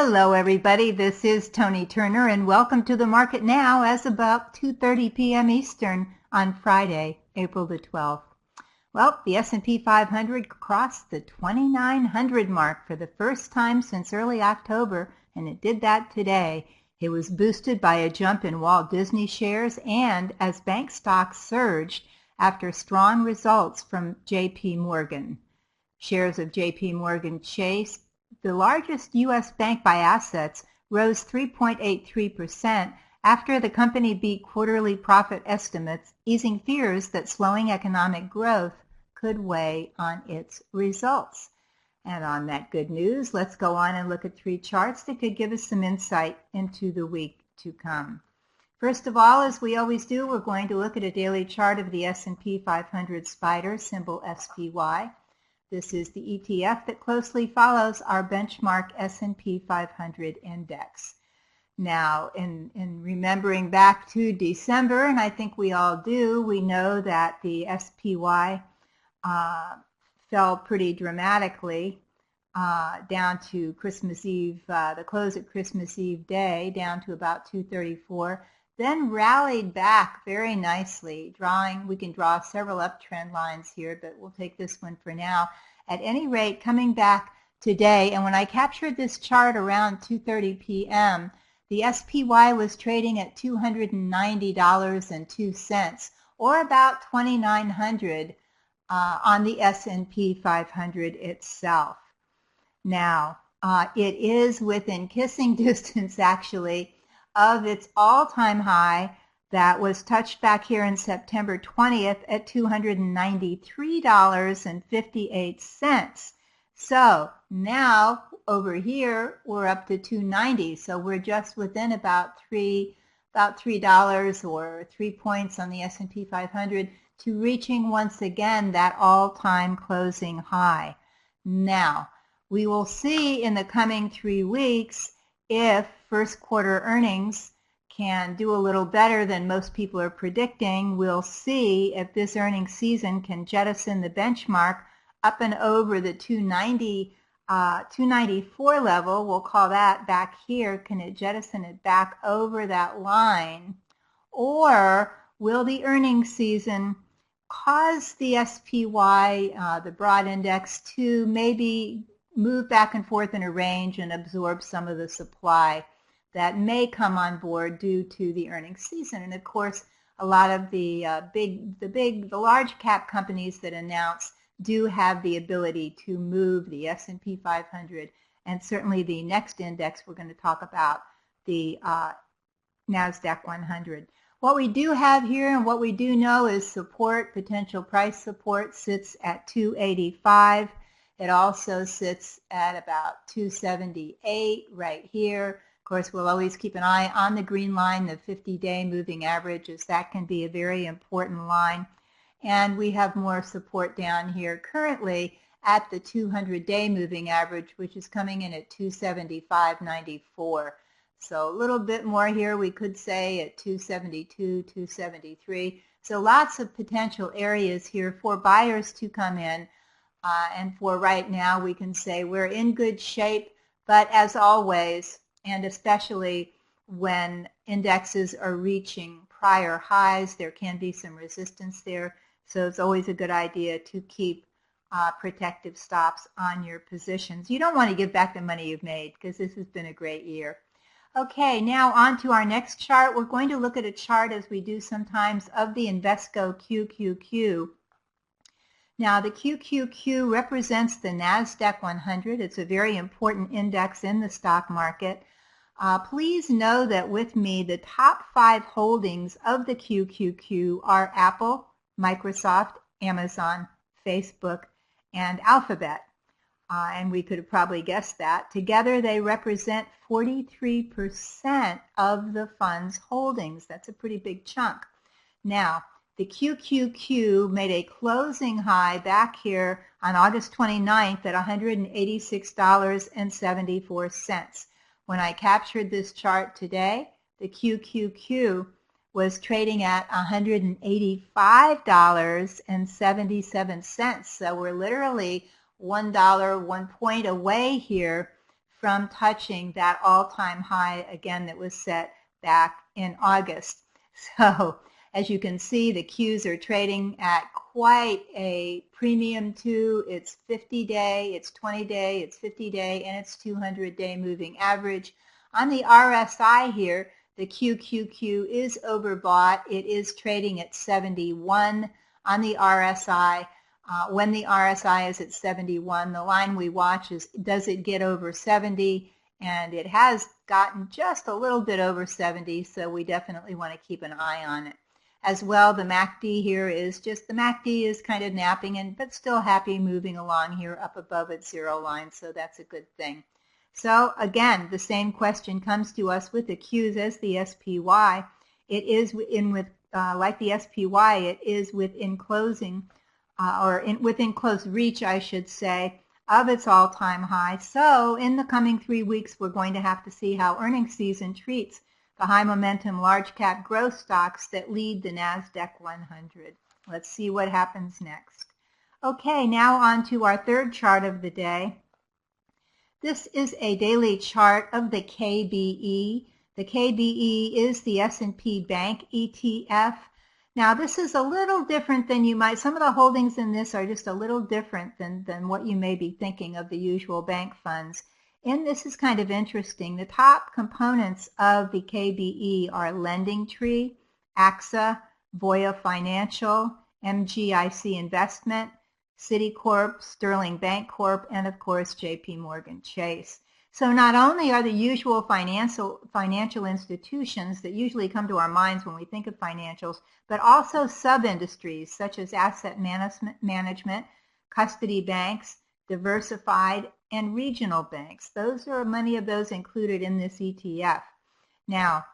Hello everybody, this is Toni Turner and welcome to the market now as about 2:30 p.m. Eastern on Friday, April the 12th. Well, the S&P 500 crossed the 2,900 mark for the first time since early October, and it did that today. It was boosted by a jump in Walt Disney shares and as bank stocks surged after strong results from J.P. Morgan. Shares of J.P. Morgan Chase, the largest U.S. bank by assets, rose 3.83% after the company beat quarterly profit estimates, easing fears that slowing economic growth could weigh on its results. And on that good news, let's go on and look at three charts that could give us some insight into the week to come. First of all, as we always do, we're going to look at a daily chart of the S&P 500 SPDR, symbol SPY. This is the ETF that closely follows our benchmark S&P 500 index. Now, in remembering back to December, and I think we all do, we know that the SPY fell pretty dramatically down to Christmas Eve, the close at Christmas Eve day, down to about 234, then rallied back very nicely, we can draw several uptrend lines here, but we'll take this one for now. At any rate, coming back today, and when I captured this chart around 2:30 p.m., the SPY was trading at $290.02, or about 2,900 on the S&P 500 itself. Now, it is within kissing distance, actually, of its all-time high that was touched back here in September 20th at $293.58. So now over here we're up to $290. So we're just within about $3 or 3 points on the S&P 500 to reaching once again that all-time closing high. Now, we will see in the coming 3 weeks if first quarter earnings can do a little better than most people are predicting. We'll see if this earnings season can jettison the benchmark up and over the 294 level. We'll call that back here. Can it jettison it back over that line? Or will the earnings season cause the SPY, the broad index, to maybe move back and forth in a range and absorb some of the supply that may come on board due to the earnings season? And of course, a lot of the large cap companies that announce do have the ability to move the S&P 500, and certainly the next index we're going to talk about, the NASDAQ 100. What we do have here and what we do know is support, potential price support, sits at 285. It also sits at about 278 right here. Of course, we'll always keep an eye on the green line, the 50-day moving average, as that can be a very important line. And we have more support down here currently at the 200-day moving average, which is coming in at 275.94. So a little bit more here, we could say at 272, 273. So lots of potential areas here for buyers to come in. And for right now, we can say we're in good shape, but as always, and especially when indexes are reaching prior highs, there can be some resistance there. So it's always a good idea to keep protective stops on your positions. You don't want to give back the money you've made because this has been a great year. Okay, now on to our next chart. We're going to look at a chart, as we do sometimes, of the Invesco QQQ. Now, the QQQ represents the NASDAQ 100. It's a very important index in the stock market. Please know that with me, the top 5 holdings of the QQQ are Apple, Microsoft, Amazon, Facebook, and Alphabet. And we could have probably guessed that. Together, they represent 43% of the fund's holdings. That's a pretty big chunk. Now, the QQQ made a closing high back here on August 29th at $186.74. When I captured this chart today, the QQQ was trading at $185.77. So we're literally $1 point away here from touching that all-time high again that was set back in August. So as you can see, the Qs are trading at quite a premium to its 50-day, its 20-day, its 50-day, and its 200-day moving average. On the RSI here, the QQQ is overbought. It is trading at 71 on the RSI. When the RSI is at 71, the line we watch is, does it get over 70? And it has gotten just a little bit over 70, so we definitely want to keep an eye on it. As well, the MACD here is just, the MACD is kind of napping, but still happy moving along here up above its zero line, so that's a good thing. So again, the same question comes to us with the Qs as the SPY. It is like the SPY, it is within closing, within close reach, I should say, of its all-time high. So in the coming 3 weeks, we're going to have to see how earnings season treats the high momentum large cap growth stocks that lead the NASDAQ 100. Let's see what happens next. Okay, now on to our third chart of the day. This is a daily chart of the KBE. The KBE is the S&P Bank ETF. Now this is a little different than you might, some of the holdings in this are just a little different than what you may be thinking of the usual bank funds. And this is kind of interesting. The top components of the KBE are LendingTree, AXA, Voya Financial, MGIC Investment, Citicorp, Sterling Bancorp, and of course JP Morgan Chase. So not only are the usual financial institutions that usually come to our minds when we think of financials, but also sub-industries such as asset management, custody banks, diversified, and regional banks. Those are many of those included in this ETF. Now,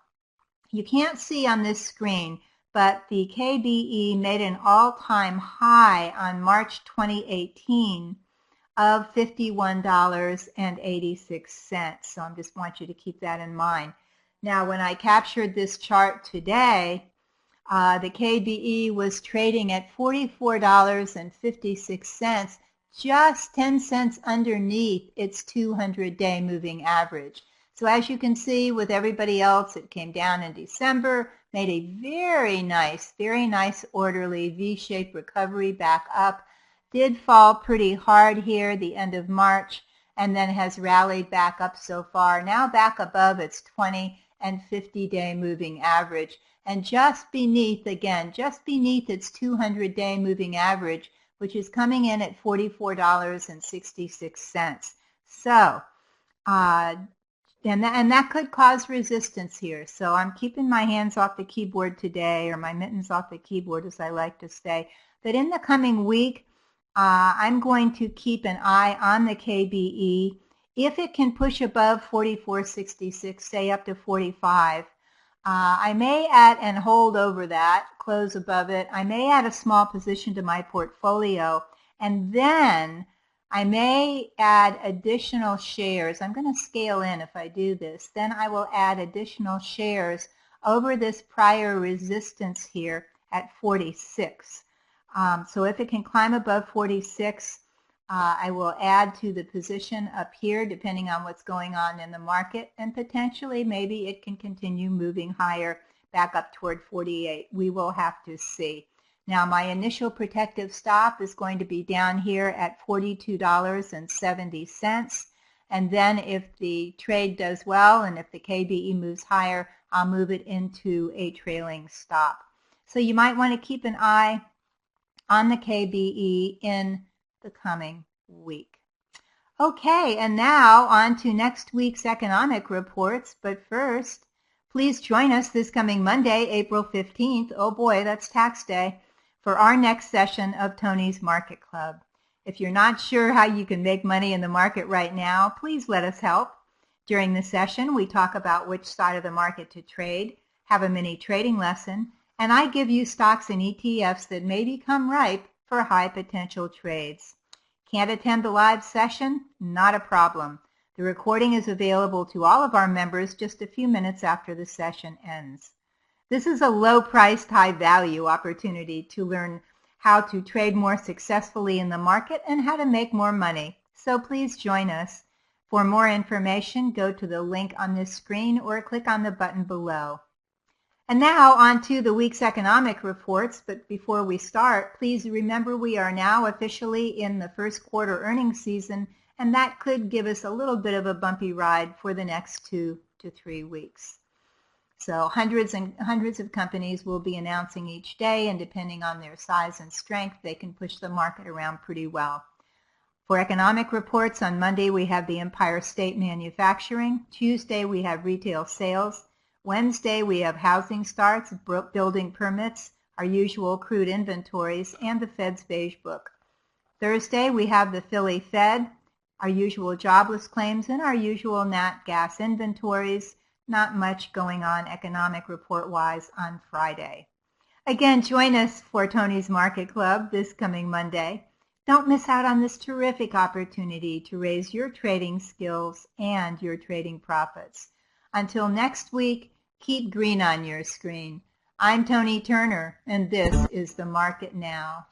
you can't see on this screen, but the KBE made an all-time high on March 2018 of $51.86. So I just want you to keep that in mind. Now, when I captured this chart today, the KBE was trading at $44.56, just 10 cents underneath its 200-day moving average. So as you can see with everybody else, it came down in December, made a very nice orderly V-shaped recovery back up, did fall pretty hard here the end of March, and then has rallied back up so far, now back above its 20 and 50-day moving average, and just beneath, again, just beneath its 200-day moving average, which is coming in at $44.66. So, and that could cause resistance here. So I'm keeping my hands off the keyboard today, or my mittens off the keyboard, as I like to say. But in the coming week, I'm going to keep an eye on the KBE. If it can push above 44.66, say up to 45, I may add and hold over that, close above it. I may add a small position to my portfolio, and then I may add additional shares. I'm going to scale in if I do this. Then I will add additional shares over this prior resistance here at 46. So if it can climb above 46, I will add to the position up here depending on what's going on in the market, and potentially maybe it can continue moving higher back up toward 48. We will have to see. Now my initial protective stop is going to be down here at $42.70, and then if the trade does well and if the KBE moves higher, I'll move it into a trailing stop. So you might want to keep an eye on the KBE in the coming week. Okay, and now on to next week's economic reports, but first, please join us this coming Monday, April 15th, oh boy, that's tax day, for our next session of Toni's Market Club. If you're not sure how you can make money in the market right now, please let us help. During the session, we talk about which side of the market to trade, have a mini trading lesson, and I give you stocks and ETFs that may become ripe for high potential trades. Can't attend the live session? Not a problem. The recording is available to all of our members just a few minutes after the session ends. This is a low-priced, high-value opportunity to learn how to trade more successfully in the market and how to make more money. So please join us. For more information, go to the link on this screen or click on the button below. And now on to the week's economic reports, but before we start, please remember we are now officially in the first quarter earnings season, and that could give us a little bit of a bumpy ride for the next 2 to 3 weeks. So hundreds and hundreds of companies will be announcing each day, and depending on their size and strength, they can push the market around pretty well. For economic reports, on Monday we have the Empire State Manufacturing. Tuesday we have retail sales. Wednesday we have housing starts, building permits, our usual crude inventories, and the Fed's Beige Book. Thursday we have the Philly Fed, our usual jobless claims, and our usual nat gas inventories. Not much going on economic report-wise on Friday. Again, join us for Tony's Market Club this coming Monday. Don't miss out on this terrific opportunity to raise your trading skills and your trading profits. Until next week, keep green on your screen. I'm Toni Turner, and this is The Market Now.